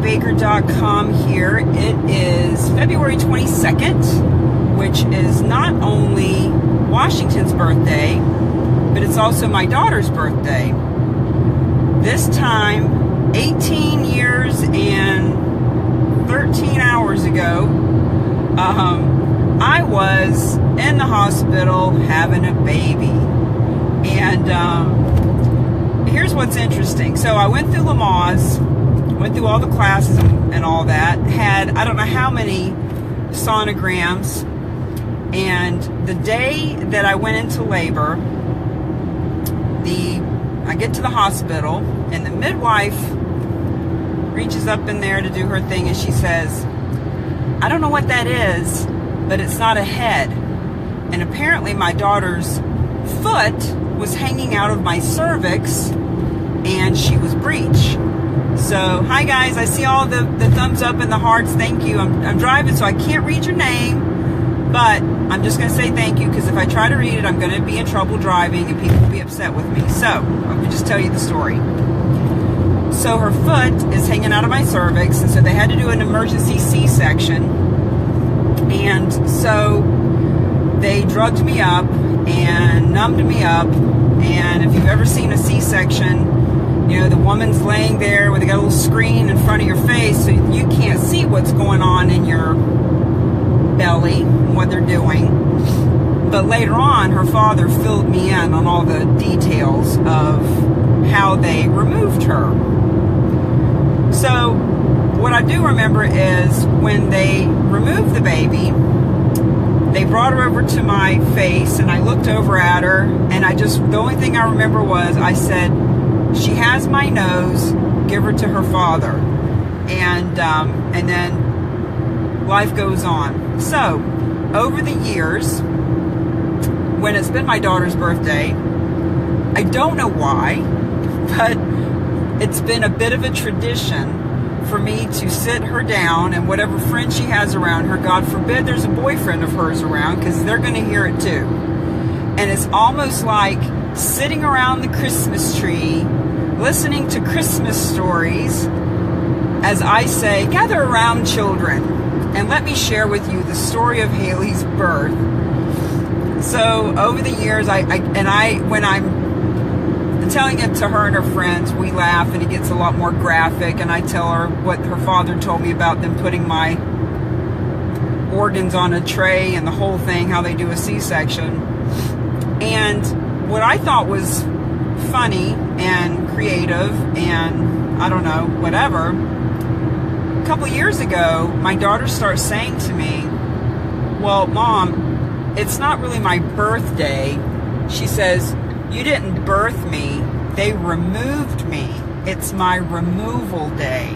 KayBaker.com here. It is February 22nd, which is not only Washington's birthday, but it's also my daughter's birthday. This time, 18 years and 13 hours ago, I was in the hospital having a baby. And here's what's interesting. So I went through Lamaze, went through all the classes and all that, had I don't know how many sonograms, and the day that I went into labor, I get to the hospital, and the midwife reaches up in there to do her thing, and she says, I don't know what that is, but it's not a head. And apparently my daughter's foot was hanging out of my cervix, and she was breech. So, hi guys, I see all the thumbs up and the hearts. Thank you. I'm driving, so I can't read your name, but I'm just going to say thank you, because if I try to read it, I'm going to be in trouble driving, and people will be upset with me. So, let me just tell you the story. So, her foot is hanging out of my cervix, and so they had to do an emergency C-section. And so, they drugged me up and numbed me up. And if you've ever seen a C-section, you know, the woman's laying there with a little screen in front of your face, so you can't see what's going on in your belly, what they're doing. But later on, her father filled me in on all the details of how they removed her. So what I do remember is when they removed the baby, they brought her over to my face, and I looked over at her, and the only thing I remember was I said, she has my nose, give her to her father. And then life goes on. So, over the years, when it's been my daughter's birthday, I don't know why, but it's been a bit of a tradition for me to sit her down, and whatever friend she has around her, God forbid there's a boyfriend of hers around, because they're going to hear it too. And it's almost like sitting around the Christmas tree, listening to Christmas stories, as I say, gather around, children, and let me share with you the story of Haley's birth. So over the years, when I'm telling it to her and her friends, we laugh, and it gets a lot more graphic, and I tell her what her father told me about them putting my organs on a tray and the whole thing, how they do a C-section. And what I thought was funny and creative and, I don't know, whatever, a couple years ago, my daughter starts saying to me, well, Mom, it's not really my birthday. She says, you didn't birth me, they removed me. It's my removal day.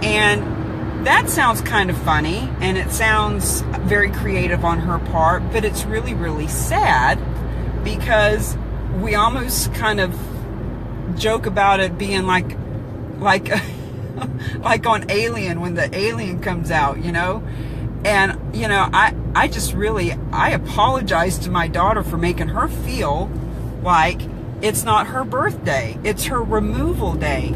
And that sounds kind of funny, and it sounds very creative on her part, but it's really, really sad, because we almost kind of joke about it being like on Alien, when the alien comes out, you know? And, you know, I apologize to my daughter for making her feel like it's not her birthday. It's her removal day.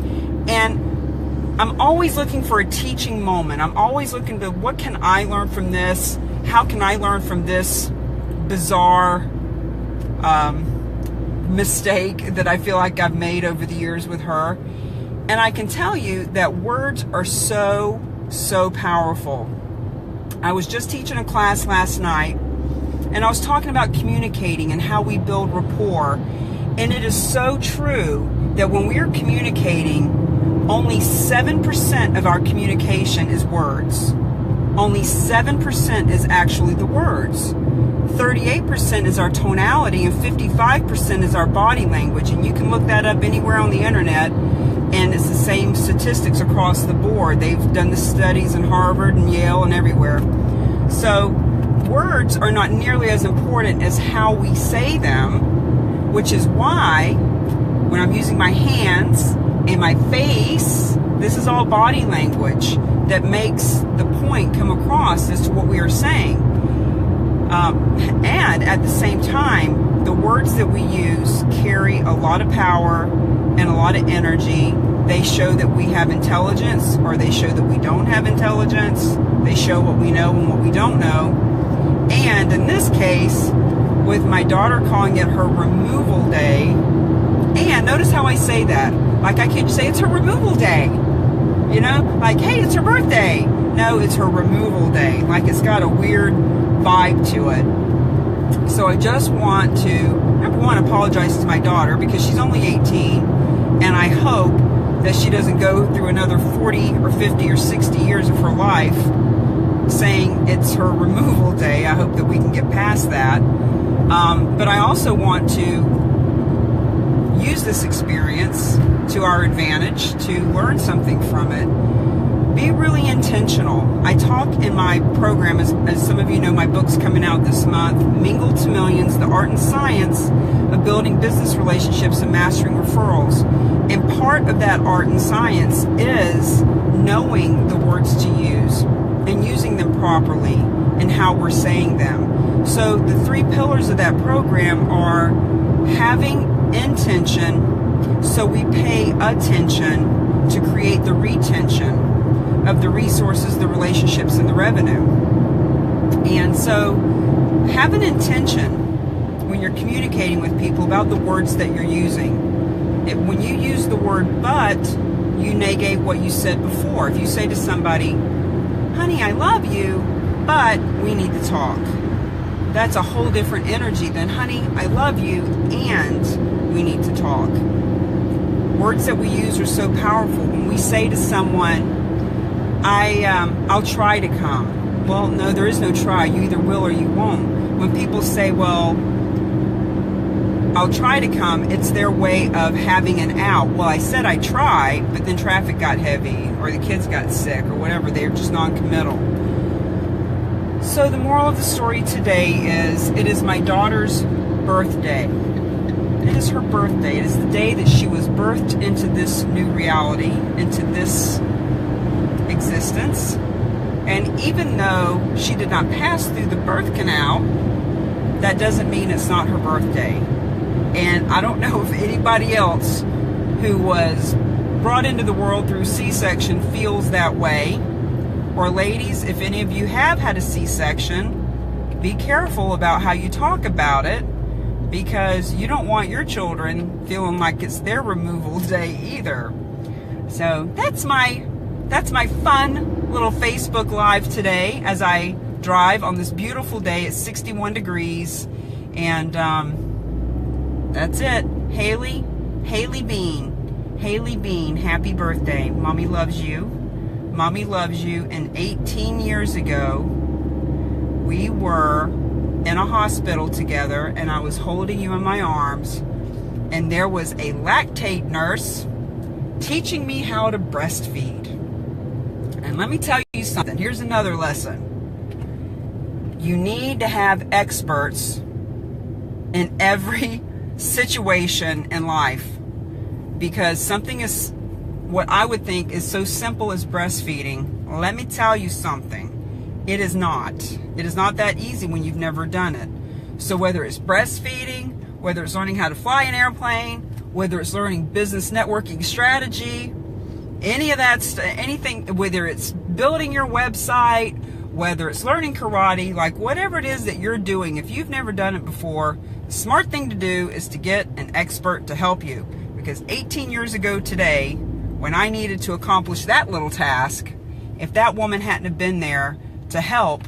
And I'm always looking for a teaching moment. I'm always looking to, what can I learn from this? How can I learn from this bizarre mistake that I feel like I've made over the years with her? And I can tell you that words are so, so powerful. I was just teaching a class last night, and I was talking about communicating and how we build rapport. And it is so true that when we are communicating, only 7% of our communication is words. Only 7% is actually the words. 38% is our tonality, and 55% is our body language. And you can look that up anywhere on the internet, and it's the same statistics across the board. They've done the studies in Harvard and Yale and everywhere. So words are not nearly as important as how we say them, which is why when I'm using my hands and my face, this is all body language that makes the point come across as to what we are saying. And at the same time, the words that we use carry a lot of power and a lot of energy They show that we have intelligence, or they show that we don't have intelligence. They show what we know and what we don't know. And in this case, with my daughter calling it her removal day, and notice how I say that. Like, I can't just say it's her removal day. You know, like, hey, it's her birthday. No, it's her removal day. Like, it's got a weird vibe to it. So I just want to, number one, apologize to my daughter because she's only 18, and I hope that she doesn't go through another 40 or 50 or 60 years of her life saying it's her removal day. I hope that we can get past that. But I also want to use this experience to our advantage, to learn something from it. Be really intentional. I talk in my program, as some of you know, my book's coming out this month, Mingle to Millions, The Art and Science of Building Business Relationships and Mastering Referrals. And part of that art and science is knowing the words to use and using them properly and how we're saying them. So the 3 pillars of that program are having intention, so we pay attention to create the retention of the resources, the relationships, and the revenue. And so have an intention when you're communicating with people about the words that you're using. When you use the word but, you negate what you said before. If you say to somebody, honey, I love you, but we need to talk, that's a whole different energy than, honey, I love you and we need to talk. Words that we use are so powerful. When we say to someone, I'll try to come. Well, no, there is no try. You either will or you won't. When people say, well, I'll try to come, it's their way of having an out. Well, I said I try, but then traffic got heavy, or the kids got sick, or whatever. They're just non-committal. So the moral of the story today is, it is my daughter's birthday. It is her birthday. It is the day that she was birthed into this new reality, into this existence. And even though she did not pass through the birth canal, that doesn't mean it's not her birthday. And I don't know if anybody else who was brought into the world through C-section feels that way. Or ladies, if any of you have had a C-section, be careful about how you talk about it, because you don't want your children feeling like it's their removal day either. So that's my fun little Facebook Live today as I drive on this beautiful day. It's 61 degrees. And that's it. Haley Bean, happy birthday. Mommy loves you. Mommy loves you. And 18 years ago, we were in a hospital together, and I was holding you in my arms, and there was a lactate nurse teaching me how to breastfeed. And let me tell you something. Here's another lesson. You need to have experts in every situation in life, because something is, what I would think is so simple as breastfeeding. Let me tell you something. It is not. It is not that easy when you've never done it. So whether it's breastfeeding, whether it's learning how to fly an airplane, whether it's learning business networking strategy, any of that, anything, whether it's building your website, whether it's learning karate, like whatever it is that you're doing, if you've never done it before, the smart thing to do is to get an expert to help you. Because 18 years ago today, when I needed to accomplish that little task, if that woman hadn't have been there to help,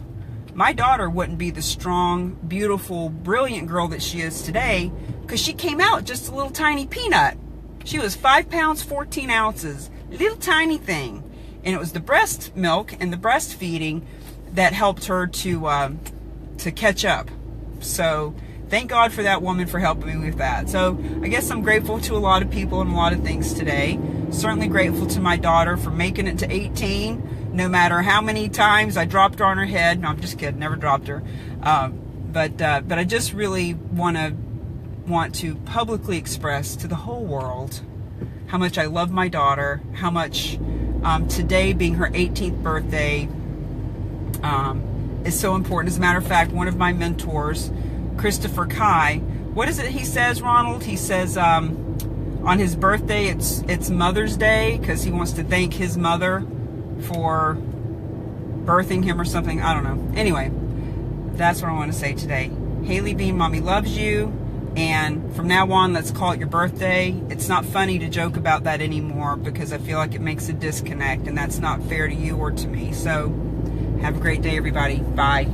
my daughter wouldn't be the strong, beautiful, brilliant girl that she is today, because she came out just a little tiny peanut. She was 5 pounds, 14 ounces, little tiny thing. And it was the breast milk and the breastfeeding that helped her to catch up. So thank God for that woman for helping me with that. So I guess I'm grateful to a lot of people and a lot of things today. Certainly grateful to my daughter for making it to 18. No matter how many times I dropped her on her head. No, I'm just kidding. Never dropped her. But I just really want to publicly express to the whole world how much I love my daughter. How much today being her 18th birthday is so important. As a matter of fact, one of my mentors, Christopher Kai, what is it he says, Ronald? He says, On his birthday, it's Mother's Day because he wants to thank his mother for birthing him or something. I don't know. Anyway, that's what I want to say today. Haley Bean, Mommy loves you. And from now on, let's call it your birthday. It's not funny to joke about that anymore because I feel like it makes a disconnect, and that's not fair to you or to me. So have a great day, everybody. Bye.